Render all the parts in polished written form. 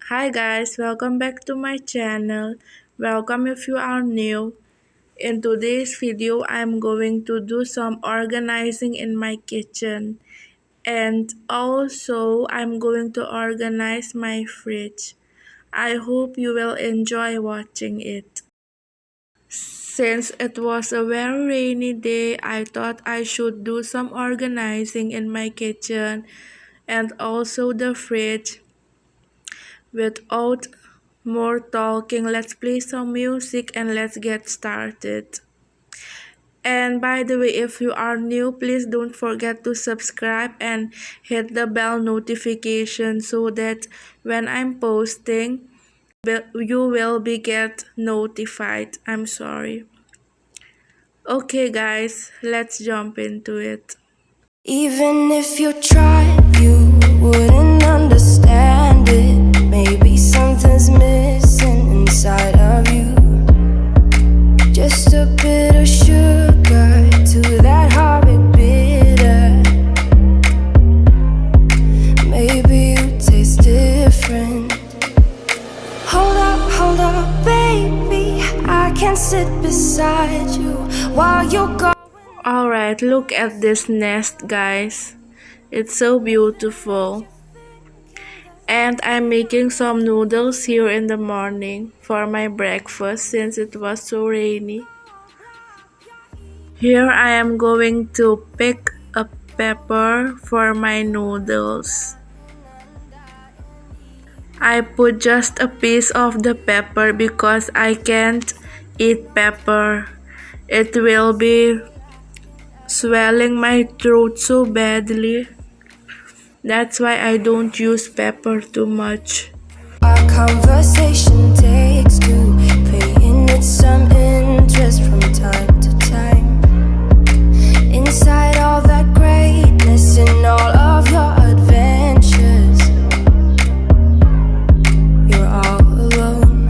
Hi guys, welcome back to my channel. Welcome if you are new. In today's video, I'm going to do some organizing in my kitchen. And also, I'm going to organize my fridge. I hope you will enjoy watching it. Since it was a very rainy day, I thought I should do some organizing in my kitchen and also the fridge. Without more talking, let's play some music and let's get started. And by the way, if you are new, please don't forget to subscribe and hit the bell notification so that when I'm posting, you will be get notified. I'm sorry. Okay guys, let's jump into it. Even if you tried, you wouldn't understand it. Maybe something's missing inside of you. Just a bit of sugar to that horrid bitter. Maybe you taste different. Hold up, baby. I can sit beside you while you're gone. Alright, look at this nest, guys. It's so beautiful. And I'm making some noodles here in the morning for my breakfast since it was so rainy. Here I am going to pick a pepper for my noodles. I put just a piece of the pepper because I can't eat pepper. It will be swelling my throat so badly. That's why I don't use pepper too much. Our conversation takes to paying it some interest from time to time. Inside all that greatness and all of your adventures, you're all alone.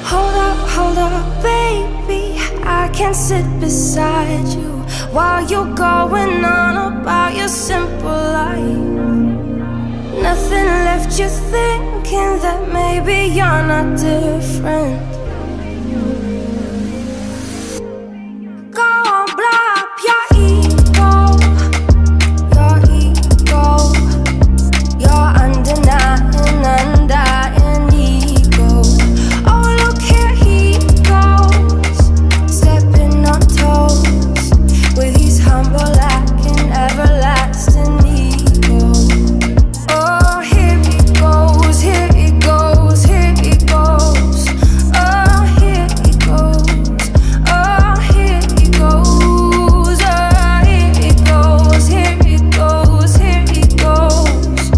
Hold up, baby. I can sit beside you while you're going on about your simple life. Nothing left you thinking that maybe you're not different. Go on, blow up your ego, your undying ego. Oh, look here he goes, stepping on toes with his humble and everlasting ego. Oh, here he goes, here he goes, here he goes. Oh, here he goes, oh, here he goes, oh, here he goes, here he goes, here he goes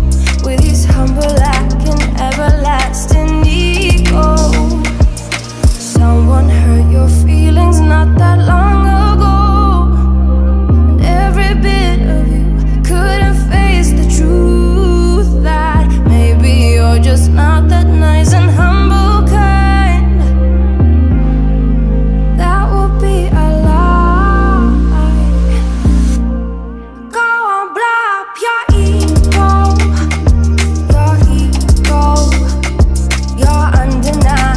with his humble and everlasting ego. Someone hurt your feelings not that long ago, and every bit of you couldn't face the truth that maybe you're just not that nice and humble kind. That would be a lie. Go on, blow up your ego, your undying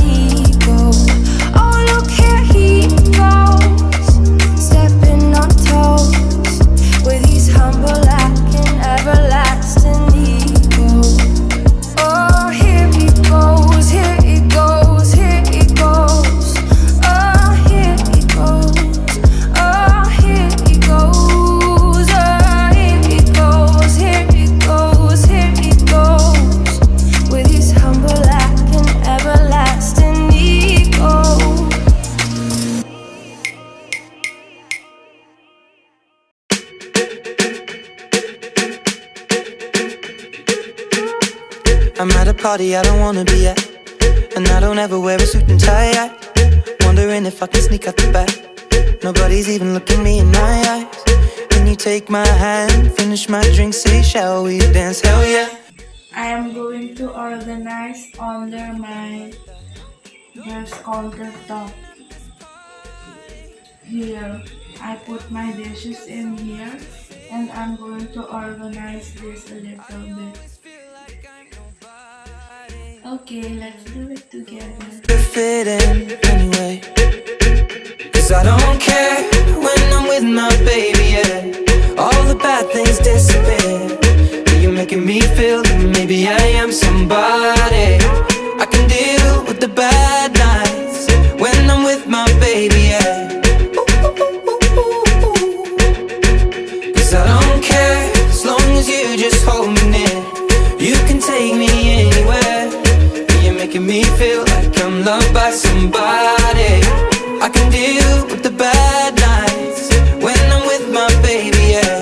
ego. Oh, look here he goes, stepping on toes with his humble and everlasting ego. Oh, here he goes, here he goes, here he goes. Oh, here he goes, oh, here he goes, oh, here he goes, here he goes, here he goes with his humble and everlasting ego. I'm at a party I don't wanna be at, and I don't ever wear a suit and tie. Wondering if I can sneak out the back. Nobody's even looking me in my eyes. Can you take my hand, finish my drink, say shall we dance? Hell yeah. I am going to organize under my desk countertop here. I put my dishes in here and I'm going to organize this a little bit. Okay, let's do it together. Fit in anyway, 'cause I don't care when I'm with my baby, yeah. All the bad things disappear. You're making me feel that maybe I am somebody. I can deal with the bad nights when I'm with my baby, yeah. 'Cause I don't care as long as you just hold me near. You can take me anywhere. You're making me feel like I'm loved by somebody. I can deal with the bad nights when I'm with my baby, yeah.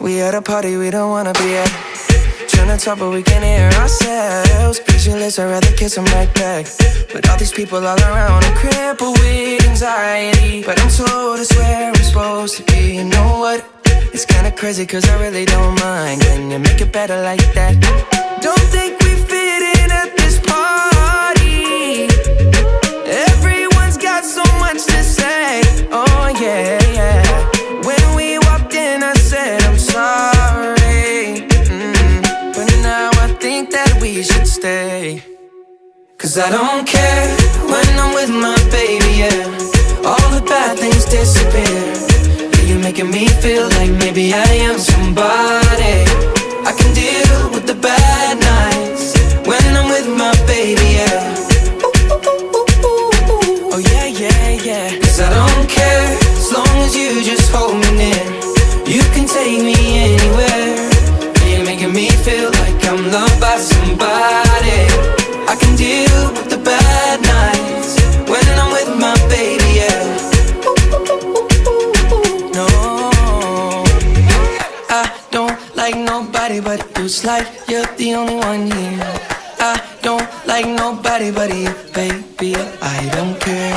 We at a party we don't wanna be at. Trying to talk but we can't hear ourselves. Pictureless, I'd rather kiss them right back. But all these people all around, I'm crippled with anxiety. But I'm told it's where I'm supposed to be. You know what? It's kinda crazy 'cause I really don't mind. Can you make it better like that? Don't think we fit in at this party. Everyone's got so much to say. Oh yeah, yeah. When we walked in I said I'm sorry, but now I think that we should stay. 'Cause I don't care when I'm with my baby, yeah. All the bad things disappear. You're making me feel like maybe I am somebody. I can deal with the bad nights when I'm with my baby, yeah. Oh yeah, yeah, yeah. 'Cause I don't care as long as you just hold me near. You can take me anywhere. You're making me feel like I'm loved by somebody. I can deal with the bad nights when I'm with my baby, yeah. Nobody but you, it's like you're the only one here. I don't like nobody but you, baby. I don't care.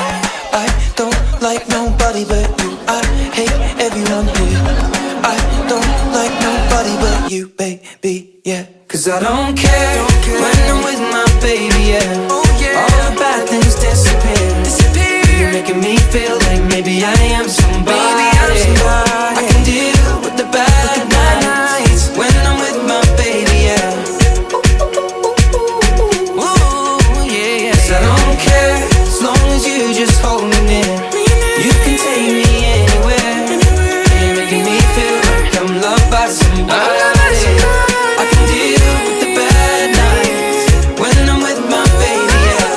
I don't like nobody but you. I hate everyone here. I don't like nobody but you, baby, yeah. 'Cause I don't care when I'm with my baby, yeah. Oh, yeah. All the bad things disappear. You're making me feel like maybe I am somebody. I can deal with the bad nights when I'm with my baby, yeah. Ooh, yeah, yeah. 'Cause I don't care as long as you just hold me near. You can take me anywhere. You're making me feel like I'm loved by somebody. I can deal with the bad nights when I'm with my baby, yeah.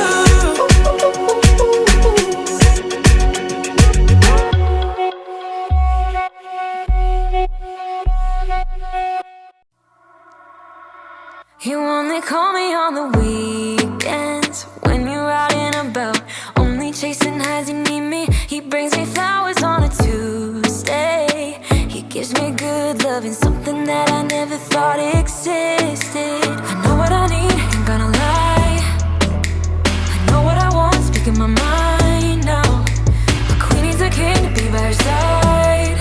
You only call me on the weekends when you're out and about, only chasing highs. You need me. He brings me flowers on a Tuesday. He gives me good love and something that I never thought existed. I know what I need, ain't gonna lie. I know what I want, speaking my mind now. A queen needs a king to be by her side.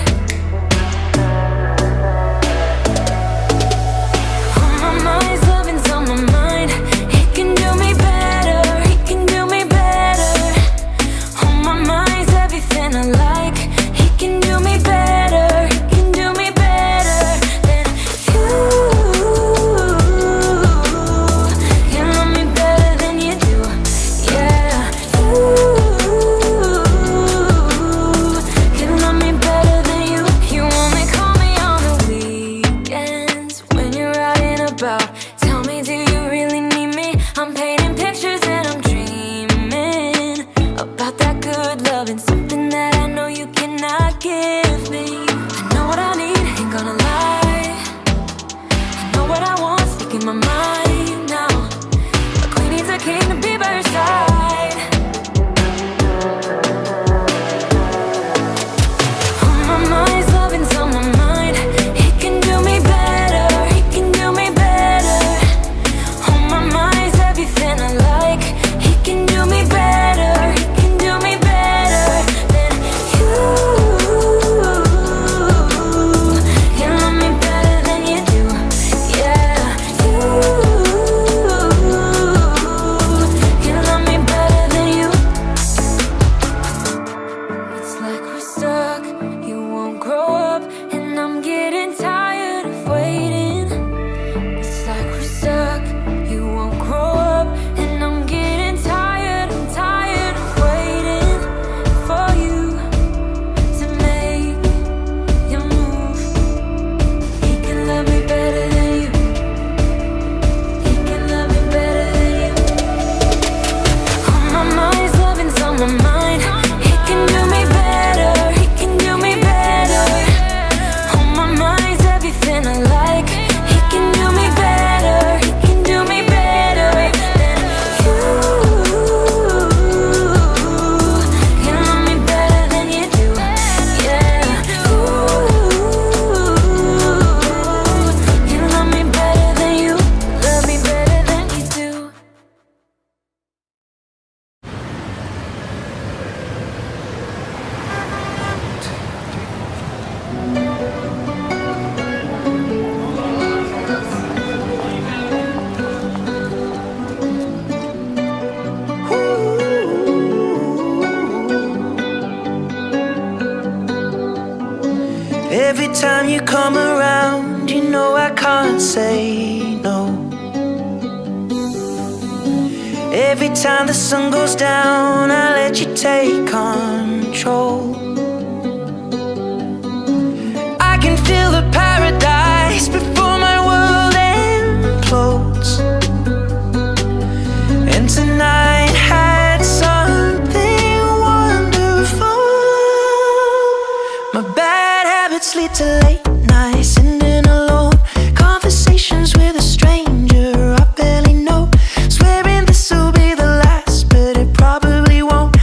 On my mind's loving's on my mind. He can do me better, he can do me better. On my mind's everything I like. He can do me better, he can do me better than you. Can love me better than you do, yeah. You can love me better than you. You only call me on the weekends when you're out and about. Tell me, do you really need me? I'm painting pictures and I'm dreaming about that good love and something that I know you cannot give me. I know what I need, ain't gonna lie. I know what I want, speaking my mind now. A queen needs a king to be by her side. On my mind's loving's on my mind. He can do me better, he can do me better. On my mind's everything I like. He can do me better, he can do me better than you. Every time you come around, you know I can't say no. Every time the sun goes down, I let you take control. I can feel the paradise before my world implodes. And tonight had something wonderful. My bad habits lead to late nights, ending alone. Conversations with a stranger I barely know. Swearing this will be the last, but it probably won't.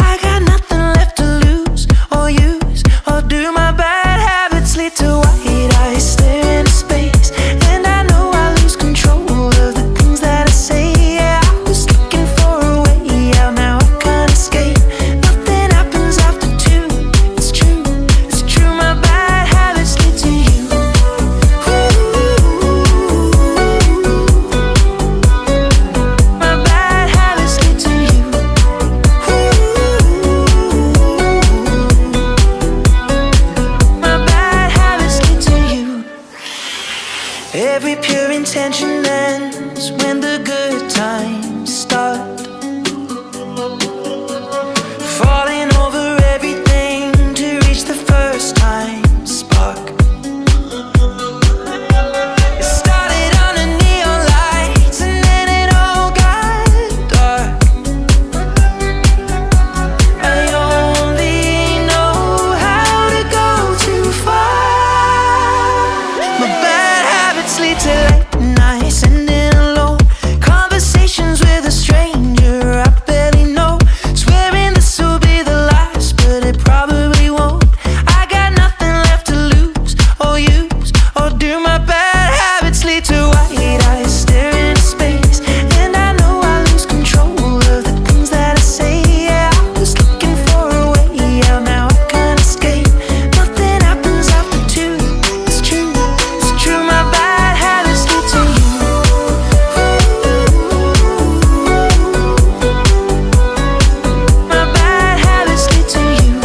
I got nothing left to lose or use or do. My bad habits lead to white eyes stare into space, and I know I lose control of the things that I say. Yeah, I was looking for a way out, now I can't escape. Nothing happens after two. It's true, it's true. My bad habits lead to you. My bad habits lead to you. My bad habits lead to you. Every pure intention ends when the good times start. Falling over everything to reach the first time spark. It started under neon lights and then it all got dark. I only know how to go too far. My bad habits lead to late nights, ending alone. Conversations with a stranger I barely know. Swearing this will be the last, but it probably won't. I got nothing left to lose or use or do. My bad habits lead to white eyes stare into space, and I know I lose control of the things that I say. Yeah, I was looking for a way out, now I can't escape. Nothing happens after two. It's true, it's true. My bad habits lead to you. My bad habits lead to you.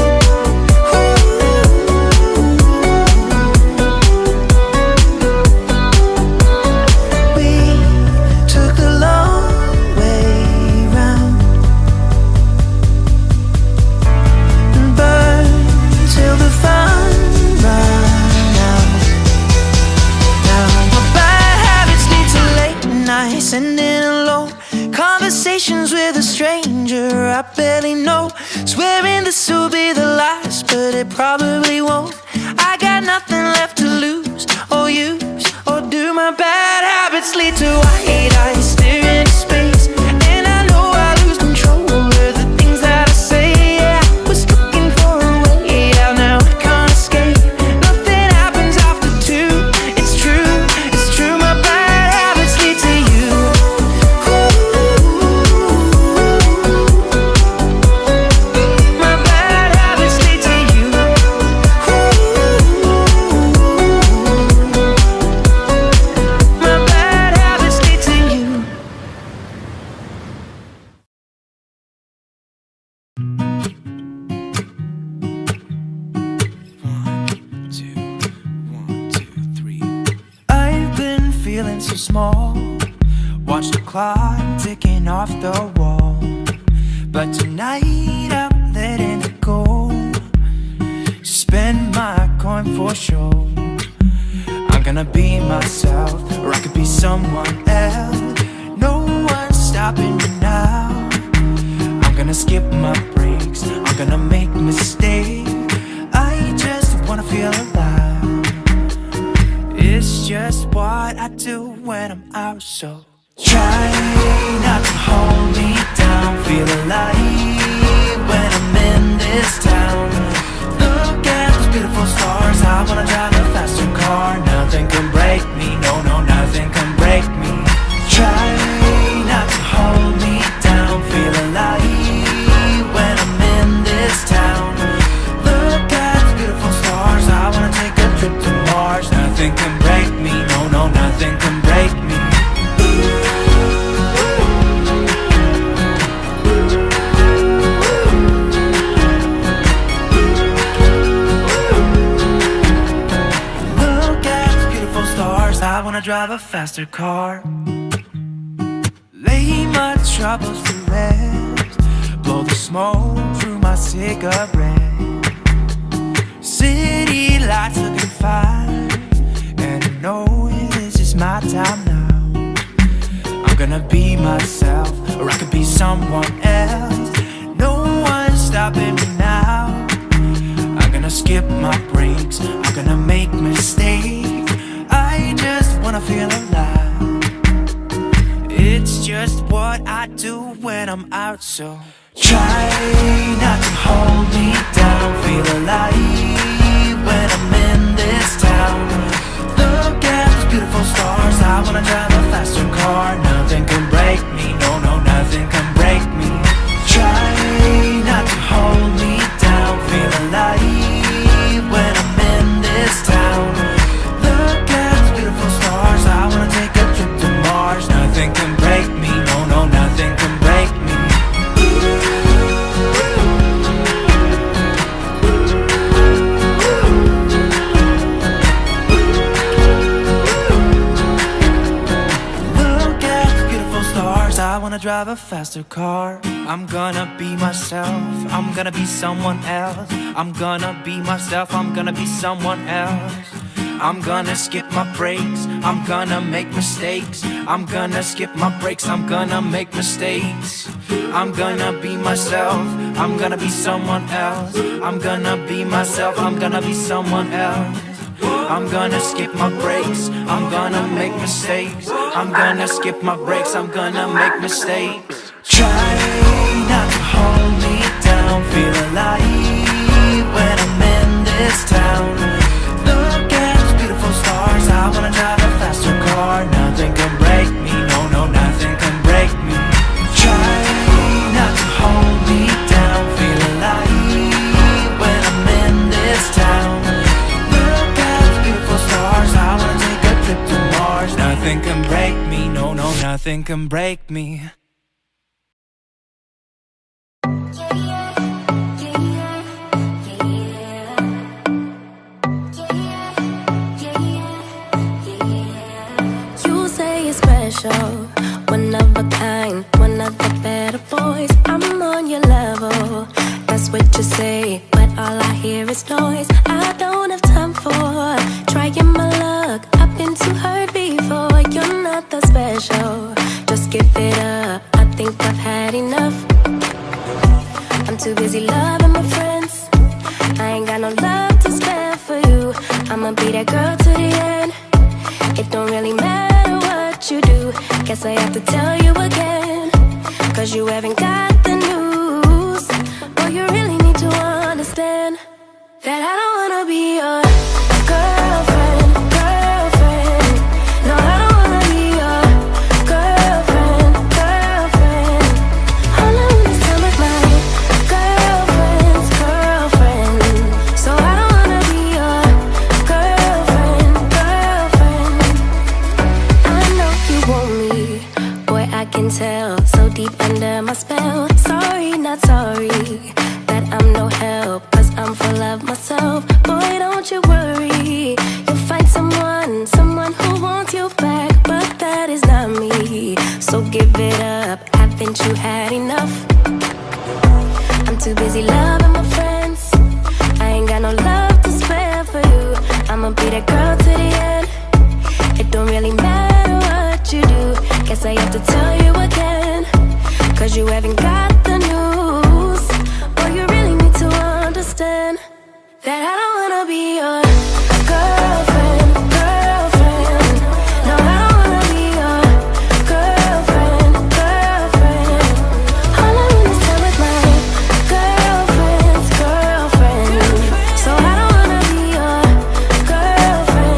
We took the long way round and burned till the fun ran out. Now my bad habits lead to late nights, ending alone. Conversations with a stranger I barely know. Swearing this will be the last, but it probably won't. I got nothing left to lose or use or do. My bad habits lead to white eyes stare into space, and I know I lose control of the things that I say. Yeah, I was looking for a way out, now I can't escape. Nothing happens after two. It's true, it's true. My bad habits lead to you. My bad habits lead to you. My bad habits lead to you. I've been feeling so small. Watch the clock ticking off the wall. But tonight I'm letting it go. Spend my coin for sure. I'm gonna be myself, or I could be someone else. No one's stopping me now. I'm gonna skip my breaks, I'm gonna make mistakes. I just wanna feel alive. It's just what I do when I'm out, so try not to hold me down. Feel alive when I'm in this town. Look at those beautiful stars. I wanna drive a faster car. Nothing can break me, no, no, nothing can break me. Try not to hold me down. Feel alive when I'm in this town. Look at those beautiful stars. I wanna take nothing can break me. No, no, nothing can break me. Look at the beautiful stars. I wanna drive a faster car. Lay my troubles to rest. Blow the smoke through my cigarette. City lights looking fine, and I know this is my time now. I'm gonna be myself, or I could be someone else. No one's stopping me now. I'm gonna skip my breaks, I'm gonna make mistakes. I just wanna feel alive. It's just what I do when I'm out, so try not to hold me down. Feel alive when I'm in this town. Look at those beautiful stars. I wanna drive a faster car. Nothing can break me. No, no, nothing can break me. Try not to hold me down. Feel alive when I'm in this town. Look at those beautiful stars. I wanna take a trip to Mars. Nothing can break me. No, no, nothing can break me. I wanna drive a faster car. I'm gonna be myself. I'm gonna be someone else. I'm gonna be myself. I'm gonna be someone else. I'm gonna skip my breaks. I'm gonna make mistakes. I'm gonna skip my breaks. I'm gonna make mistakes. I'm gonna be myself. I'm gonna be someone else. I'm gonna be myself. I'm gonna be someone else. I'm gonna skip my breaks. I'm gonna make mistakes. I'm gonna skip my breaks. I'm gonna make mistakes. Try not to hold me down. Feel alive when I'm in this town. Look at those beautiful stars. I wanna drive a faster car. Nothing can break me. No, no, nothing can break me. Try not to hold me down. Feel alive when I'm in this town. I wanna take a trip to Mars. Nothing can break me. No, no, nothing can break me. You say you're special, one of a kind, one of the better boys. I'm on your level, that's what you say, but all I hear is noise. I don't have time for trying my luck. I've been too hurt before. You're not that special, just give it up. I think I've had enough. I'm too busy loving my friends. I ain't got no love to spare for you. I'ma be that girl to the end. It don't really matter what you do. Guess I have to tell you again, 'cause you haven't got the news. Boy, you really need to understand that I don't wanna be your girlfriend, girlfriend. No, I don't wanna be your girlfriend, girlfriend. All I want is time with my girlfriend's girlfriend. So I don't wanna be your girlfriend, girlfriend. I know you want me, boy, I can tell. So deep under my spell. Sorry, not sorry that I'm no help, 'cause I'm full of myself. Boy, don't you worry, you'll find someone who wants you back, but that is not me. So give it up, haven't you had enough? I'm too busy loving my friends. I ain't got no love to spare for you. I'ma be that girl to the end. It don't really matter what you do. Guess I have to tell you again, 'cause you haven't got the news. Boy, you really need to understand that I don't wanna be your girlfriend, girlfriend. No, I don't wanna be your girlfriend, girlfriend. All I want is time with my girlfriend's girlfriend. So I don't wanna be your girlfriend,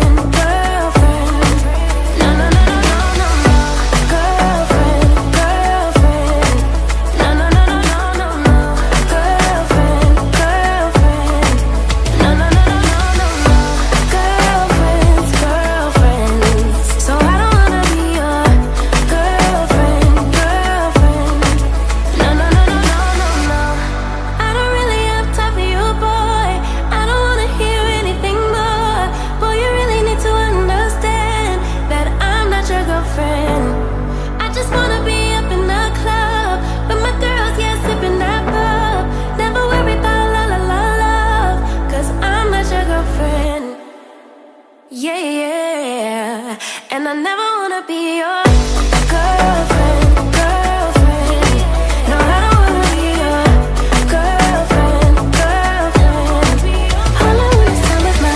Yeah, yeah. And I never wanna be your girlfriend, girlfriend. No, I don't wanna be your girlfriend, girlfriend. All I want is time with my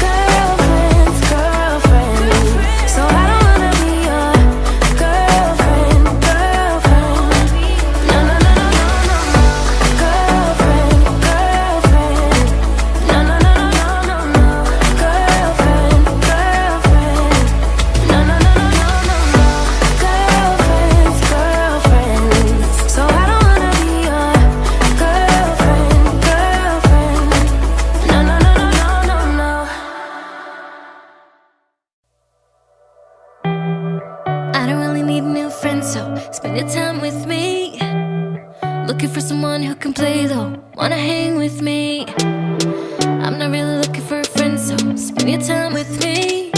girlfriend's girlfriend. So I don't wanna be your girlfriend, girlfriend. No, no, no, no, no, no, no. Girlfriend, girlfriend. No, no, no, no, no, no, no. Girlfriend, girlfriend. No, no, no, no, no, no, no. Girlfriend's girlfriend. So I don't wanna be your girlfriend, girlfriend. No, no, no, no, no, no, no. I don't really need a new friend, so spend your time with me. Looking for someone who can play though, wanna hang with me. I'm not really looking for a friend, so spend your time with me.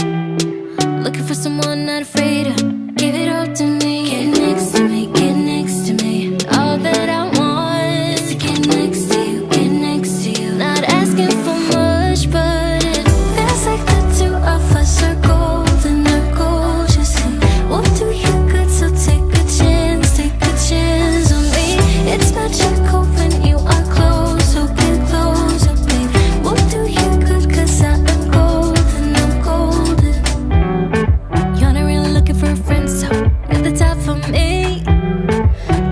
Looking for someone not afraid to give it all to me. Get next to me, get next to me. All that I want is to get next to you, get next to you. Not asking for much, but it feels like the two of us are golden, are gold. You see, we'll do you good, so take a chance on me. It's magical when you are close, so get closer, babe. We'll do you good, 'cause I am golden, I'm golden. You're not really looking for a friend, so at the top for me.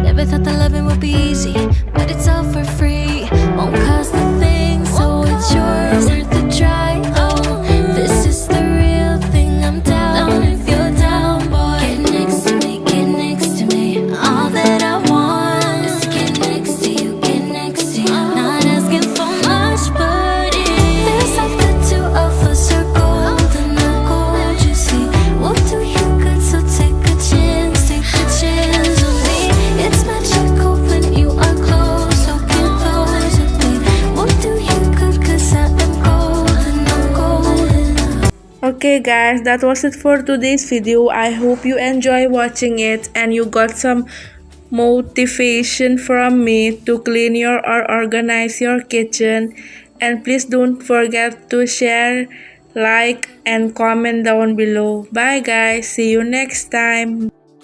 Never thought that loving would be easy, but it's all for free. Won't cost a thing, so it's yours, worth a try. Oh, this is the real thing, I'm down if you're down, boy. Get next to me, get next to me. All that I want is to get next to you, get next to you. Not asking for much, but it feels like the two of us are golden, are gold. You see, we'll do you good, so take a chance on me. It's magical when you are close, so get closer, babe. We'll do you good, 'cause I am golden, I'm golden. Okay guys, that was it for today's video. I hope you enjoy watching it and you got some motivation from me to clean your or organize your kitchen. And please don't forget to share, like and comment down below. Bye guys, see you next time.